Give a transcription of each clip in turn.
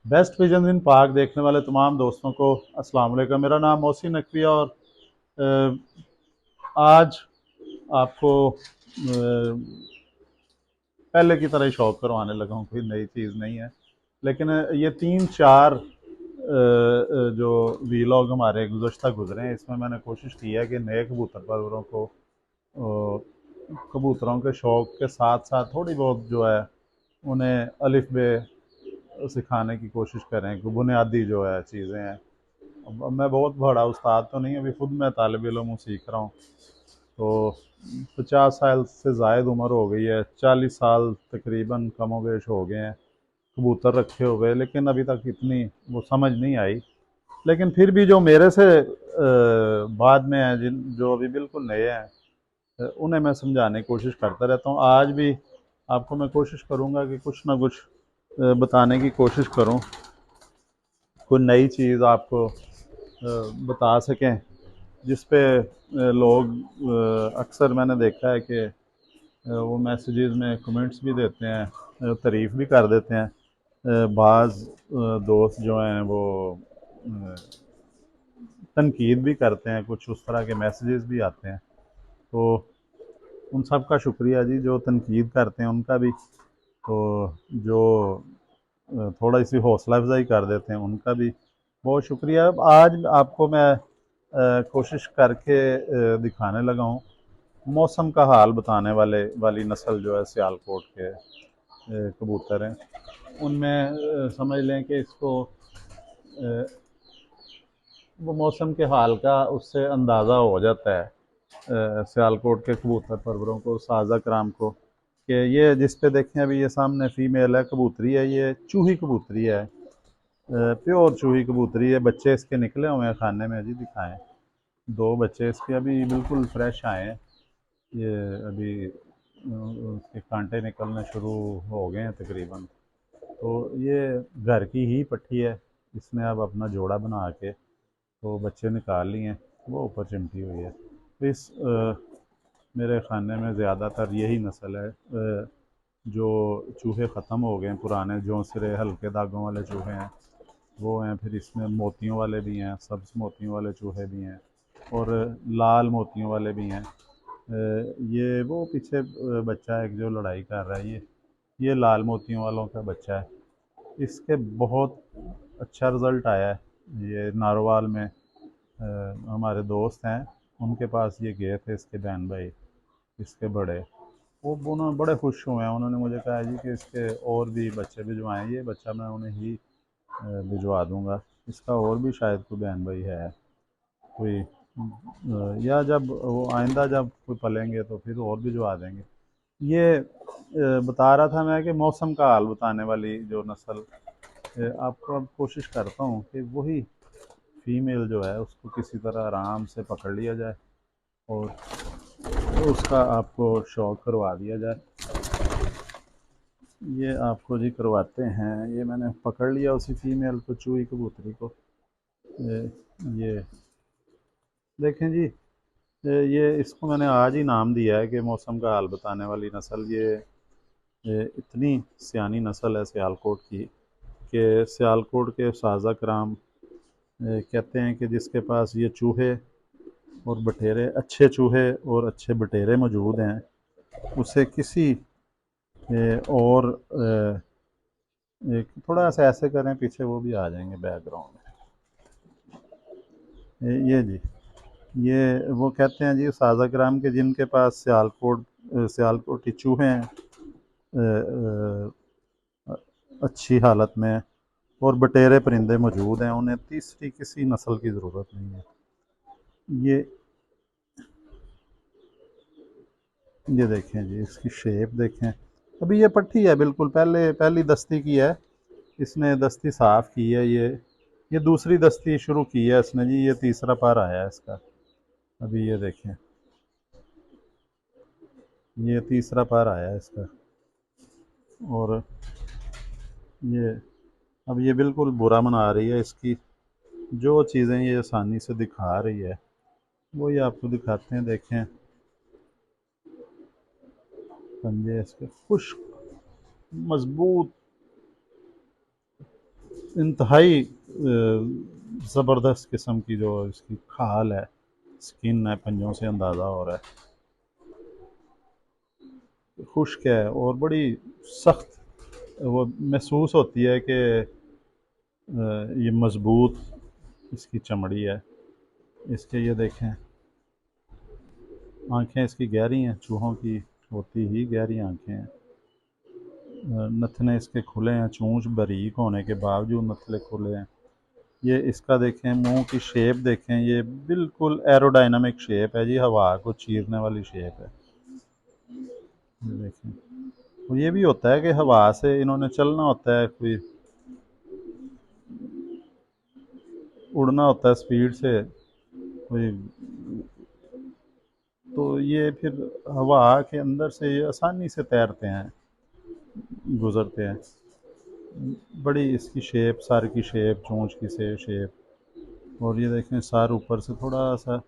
Best vision in पाक देखने वाले तमाम दोस्तों को अस्सलाम वालेकुम। मेरा नाम मोहसिन नकवी है और आज आपको पहले की तरह ही शौक करवाने लगा हूँ। कोई नई चीज़ नहीं है, लेकिन ये तीन चार जो वीलॉग हमारे गुज़श्ता गुजरे हैं, इसमें मैंने कोशिश की है कि नए कबूतर परवरों को कबूतरों के शौक़ के साथ साथ थोड़ी बहुत जो है उन्हें अलिफ बे सिखाने की कोशिश करें कि बुनियादी जो है चीज़ें हैं। अब मैं बहुत बड़ा उस्ताद तो नहीं, अभी खुद मैं तालिब इल्म हूँ, सीख रहा हूँ। तो 50 साल से ज़ायद उम्र हो गई है, 40 साल तकरीबन कमोबेश हो गए हैं कबूतर रखे हुए, लेकिन अभी तक इतनी वो समझ नहीं आई। लेकिन फिर भी जो मेरे से बाद में हैं, जिन जो अभी बिल्कुल नए हैं, उन्हें मैं समझाने की कोशिश करता रहता हूँ। आज भी आपको मैं कोशिश करूँगा कि कुछ ना कुछ बताने की कोशिश करूँ, कोई नई चीज़ आपको बता सकें जिस पे लोग अक्सर मैंने देखा है कि वो मैसेजेस में कमेंट्स भी देते हैं, तारीफ़ भी कर देते हैं। बाज़ दोस्त जो हैं वो अ, तनकीद भी करते हैं, कुछ उस तरह के मैसेजेस भी आते हैं। तो उन सब का शुक्रिया जी, जो तनकीद करते हैं उनका भी। तो जो थोड़ी सी हौसला अफजाई कर देते हैं उनका भी बहुत शुक्रिया। अब आज आपको मैं कोशिश करके दिखाने लगा हूँ, मौसम का हाल बताने वाली नस्ल जो है सियालकोट के कबूतर हैं। उनमें समझ लें कि इसको वो मौसम के हाल का उससे अंदाज़ा हो जाता है सियालकोट के कबूतर परवरों को, साजा कराम को, कि ये जिस पे देखें अभी ये सामने फीमेल है, कबूतरी है, ये चूही कबूतरी है, प्योर चूही कबूतरी है। बच्चे इसके निकले हुए हैं खाने में जी, दिखाएं। दो बच्चे इसके अभी बिल्कुल फ्रेश आए हैं। ये अभी उसके कांटे निकलने शुरू हो गए हैं तकरीबन। तो ये घर की ही पट्टी है, इसने अब अपना जोड़ा बना के तो बच्चे निकाल लिए हैं, वो ऊपर चिमटी हुई है। तो इस मेरे खाने में ज़्यादातर यही नस्ल है। जो चूहे ख़त्म हो गए हैं पुराने, जो सिरे हल्के दागों वाले चूहे हैं वो हैं, फिर इसमें मोतियों वाले भी हैं, सब्ज़ मोतियों वाले चूहे भी हैं, और लाल मोतियों वाले भी हैं। ये वो पीछे बच्चा है जो लड़ाई कर रहा है, ये लाल मोतियों वालों का बच्चा है। इसके बहुत अच्छा रिज़ल्ट आया है। ये नारोवाल में हमारे दोस्त हैं, उनके पास ये गए थे इसके बहन भाई, इसके बड़े, वो उन्होंने बड़े खुश हुए हैं। उन्होंने मुझे कहा जी कि इसके और भी बच्चे भिजवाएँ, ये बच्चा मैं उन्हें ही भिजवा दूँगा, इसका और भी शायद कोई बहन भाई है कोई, या जब वो आइंदा जब कोई पलेंगे तो फिर और भिजवा देंगे। ये बता रहा था मैं कि मौसम का हाल बताने वाली जो नस्ल, आपको अब कोशिश करता हूँ कि वही फीमेल जो है उसको किसी तरह आराम से पकड़ लिया जाए और उसका आपको शौक करवा दिया जाए। ये आपको जी करवाते हैं। ये मैंने पकड़ लिया उसी फीमेल को, चूही कबूतरी को। ये ये देखें जी, ये इसको मैंने आज ही नाम दिया है कि मौसम का हाल बताने वाली नस्ल। ये इतनी सियानी नस्ल है सियालकोट की कि सियालकोट के साजा कराम कहते हैं कि जिसके पास ये चूहे और बटेरे, अच्छे चूहे और अच्छे बटेरे मौजूद हैं, उसे किसी और एक थोड़ा सा ऐसे करें, पीछे वो भी आ जाएंगे बैकग्राउंड में। ये जी, ये वो कहते हैं जी साजा कराम के जिनके पास सियालकोटी चूहे हैं अच्छी हालत में, और बटेरे परिंदे मौजूद हैं, उन्हें तीसरी किसी नस्ल की ज़रूरत नहीं है। ये ये देखें जी, इसकी शेप देखें। अभी ये पट्टी है, बिल्कुल पहले पहली दस्ती की है इसने, दस्ती साफ़ की है। ये दूसरी दस्ती शुरू की है इसने जी, ये तीसरा पार आया है इसका। अभी ये देखें, ये तीसरा पार आया है इसका। और ये अब ये बिल्कुल बुरा मना रही है। इसकी जो चीज़ें ये आसानी से दिखा रही है वही आपको दिखाते हैं। देखें पंजे इसके खुश, मजबूत, इंतहाई ज़बरदस्त किस्म की जो इसकी खाल है, स्किन है, पंजों से अंदाज़ा हो रहा है खुश्क है और बड़ी सख्त वो महसूस होती है कि ये मज़बूत इसकी चमड़ी है। इसके ये देखें, आंखें इसकी गहरी हैं, चूहों की होती ही गहरी आंखें हैं। नथने इसके खुले हैं, चोंच बारीक होने के बावजूद नथले खुले हैं। ये इसका देखें, मुंह की शेप देखें, ये बिल्कुल एरोडायनामिक शेप है जी, हवा को चीरने वाली शेप है। ये देखें, तो ये भी होता है कि हवा से इन्होंने चलना होता है, कोई उड़ना होता है स्पीड से, कोई तो ये फिर हवा के अंदर से ये आसानी से तैरते हैं, गुजरते हैं। बड़ी इसकी शेप, सर की शेप, चोंच की से शेप, और ये देखें सर ऊपर से थोड़ा सा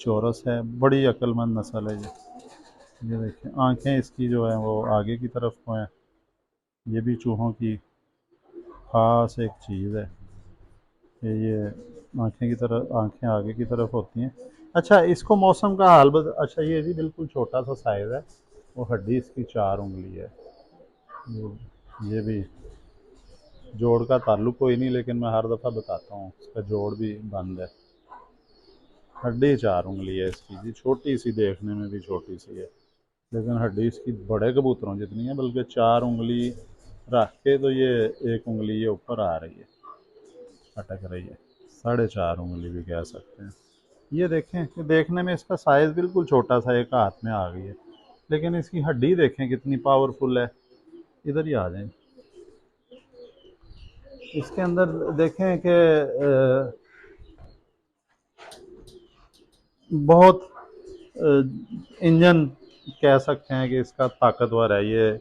चौरस है। बड़ी अक्लमंद नस्ल है ये देखें, आंखें इसकी जो है वो आगे की तरफ को हैं। ये भी चूहों की ख़ास एक चीज़ है कि ये आंखें की तरफ, आंखें आगे की तरफ होती हैं। अच्छा, इसको मौसम का हाल अच्छा ये जी बिल्कुल छोटा सा साइज़ है, वो हड्डी इसकी 4 उंगली है। ये भी जोड़ का ताल्लुक कोई नहीं, लेकिन मैं हर दफ़ा बताता हूँ इसका जोड़ भी बंद है। हड्डी 4 उंगली है इसकी जी, छोटी सी, देखने में भी छोटी सी है, लेकिन हड्डी इसकी बड़े कबूतरों जितनी है, बल्कि 4 उंगली रख के तो ये 1 उंगली ये ऊपर आ रही है, अटक रही है। 4.5 उंगली भी कह सकते हैं। ये देखें कि देखने में इसका साइज़ बिल्कुल छोटा सा, एक हाथ में आ गई है, लेकिन इसकी हड्डी देखें कितनी पावरफुल है। इधर ही आ जाएं। इसके अंदर देखें कि बहुत इंजन कह सकते हैं कि इसका ताकतवर है। ये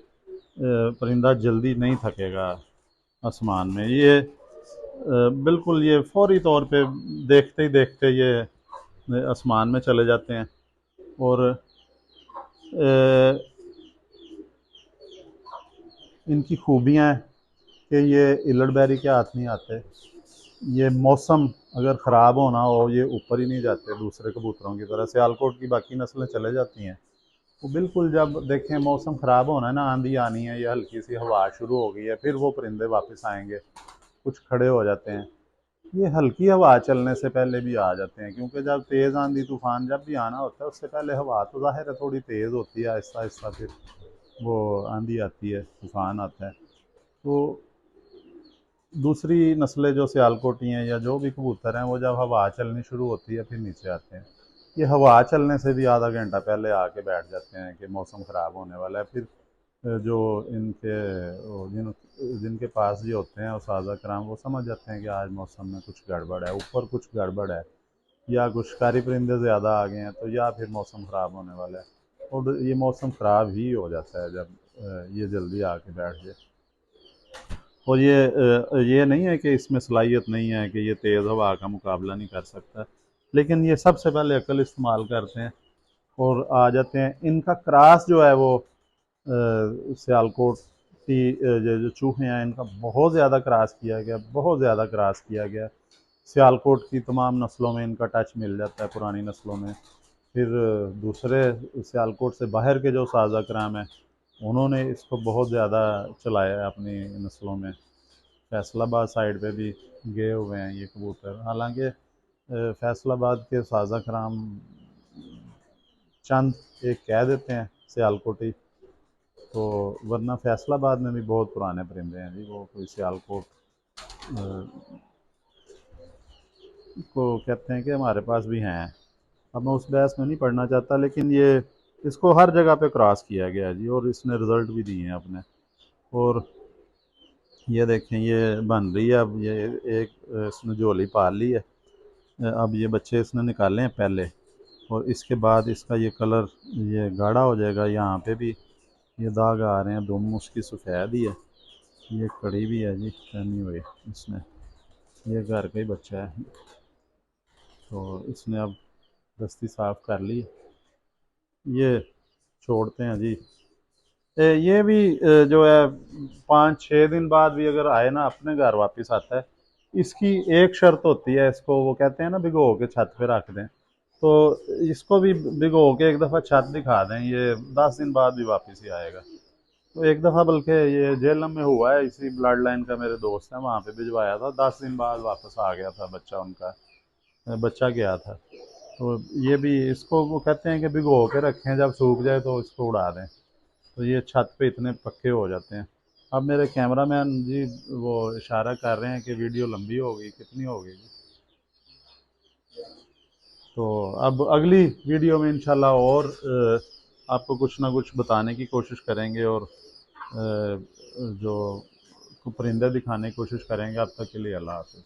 परिंदा जल्दी नहीं थकेगा आसमान में। ये बिल्कुल ये फौरी तौर पे देखते ही देखते ये आसमान में चले जाते हैं। और इनकी खूबियाँ हैं कि ये इलड़बेरी के हाथ नहीं आते। ये मौसम अगर ख़राब होना हो, ये ऊपर ही नहीं जाते दूसरे कबूतरों की तरह। सियालकोट की बाकी नस्लें चले जाती हैं, वो बिल्कुल जब देखें मौसम ख़राब होना है ना, आंधी आनी है या हल्की सी हवा शुरू हो गई है, फिर वो परिंदे वापस आएंगे, कुछ खड़े हो जाते हैं। ये हल्की हवा चलने से पहले भी आ जाते हैं, क्योंकि जब तेज़ आंधी तूफान जब भी आना होता है, उससे पहले हवा तो ज़ाहिर है थोड़ी तेज़ होती है, आहिस्ता आहिस्ता फिर वो आंधी आती है, तूफान आता है। तो दूसरी नस्लें जो सियालकोटी हैं या जो भी कबूतर हैं, वो जब हवा चलनी शुरू होती है फिर नीचे आते हैं। ये हवा चलने से भी आधा घंटा पहले आके बैठ जाते हैं कि मौसम ख़राब होने वाला है। फिर जो इनके जिनके पास ये होते हैं उस्ताद कराम, वो समझ जाते हैं कि आज मौसम में कुछ गड़बड़ है, ऊपर कुछ गड़बड़ है, या कुछ शिकारी परिंदे ज़्यादा आ गए हैं, तो या फिर मौसम ख़राब होने वाला है। और ये मौसम ख़राब ही हो जाता है जब ये जल्दी आके बैठ जाए। और ये नहीं है कि इसमें सलाहियत नहीं है कि ये तेज़ हवा का मुकाबला नहीं कर सकता, लेकिन ये सबसे पहले अकल इस्तेमाल करते हैं और आ जाते हैं। इनका क्रास जो है वो सियालकोट की जो चूहे हैं, इनका बहुत ज़्यादा क्रास किया गया, बहुत ज़्यादा क्रास किया गया। सियालकोट की तमाम नस्लों में इनका टच मिल जाता है, पुरानी नस्लों में। फिर दूसरे सियालकोट से बाहर के जो साजा कराम हैं, उन्होंने इसको बहुत ज़्यादा चलाया है अपनी नस्लों में। फैसलाबाद साइड पे भी गए हुए हैं ये कबूतर। हालांकि फैसलाबाद के साजा कराम चंद एक कह देते हैं सियालकोटी, तो वरना फैसलाबाद में भी बहुत पुराने परिंदे हैं जी। वो कोई सियालकोट को कहते हैं कि हमारे पास भी हैं। अब मैं उस बहस में नहीं पढ़ना चाहता, लेकिन ये इसको हर जगह पे क्रॉस किया गया है जी, और इसने रिज़ल्ट भी दिए हैं अपने। और ये देखें, ये बन रही है अब। ये एक इसने झोली पाल ली है, अब ये बच्चे इसने निकाले हैं पहले, और इसके बाद इसका ये कलर ये गाढ़ा हो जाएगा। यहाँ पे भी ये दाग आ रहे हैं, दुम उसकी सफ़ेद ही है। ये कड़ी भी है जी पहनी हुई इसने। ये घर का ही बच्चा है, तो इसने अब दस्ती साफ़ कर ली। ये छोड़ते हैं जी, ये भी जो है 5-6 दिन बाद भी अगर आए ना अपने घर वापस आता है। इसकी एक शर्त होती है, इसको वो कहते हैं ना भिगो के छत पे रख दें, तो इसको भी भिगो के एक दफ़ा छत दिखा दें, ये 10 दिन बाद भी वापस ही आएगा। तो एक दफ़ा बल्कि ये जेलम में हुआ है, इसी ब्लड लाइन का मेरे दोस्त है, वहाँ पे भिजवाया था, 10 दिन बाद वापस आ गया था बच्चा उनका, बच्चा गया था। तो ये भी इसको वो कहते हैं कि भिगो के रखें, जब सूख जाए तो इसको उड़ा दें, तो ये छत पे इतने पक्के हो जाते हैं। अब मेरे कैमरामैन जी वो इशारा कर रहे हैं कि वीडियो लंबी हो गई, कितनी हो गई? तो अब अगली वीडियो में इंशाल्लाह और आपको कुछ ना कुछ बताने की कोशिश करेंगे, और जो परिंदे दिखाने की कोशिश करेंगे। अब तक के लिए अल्लाह हाफ़िज़।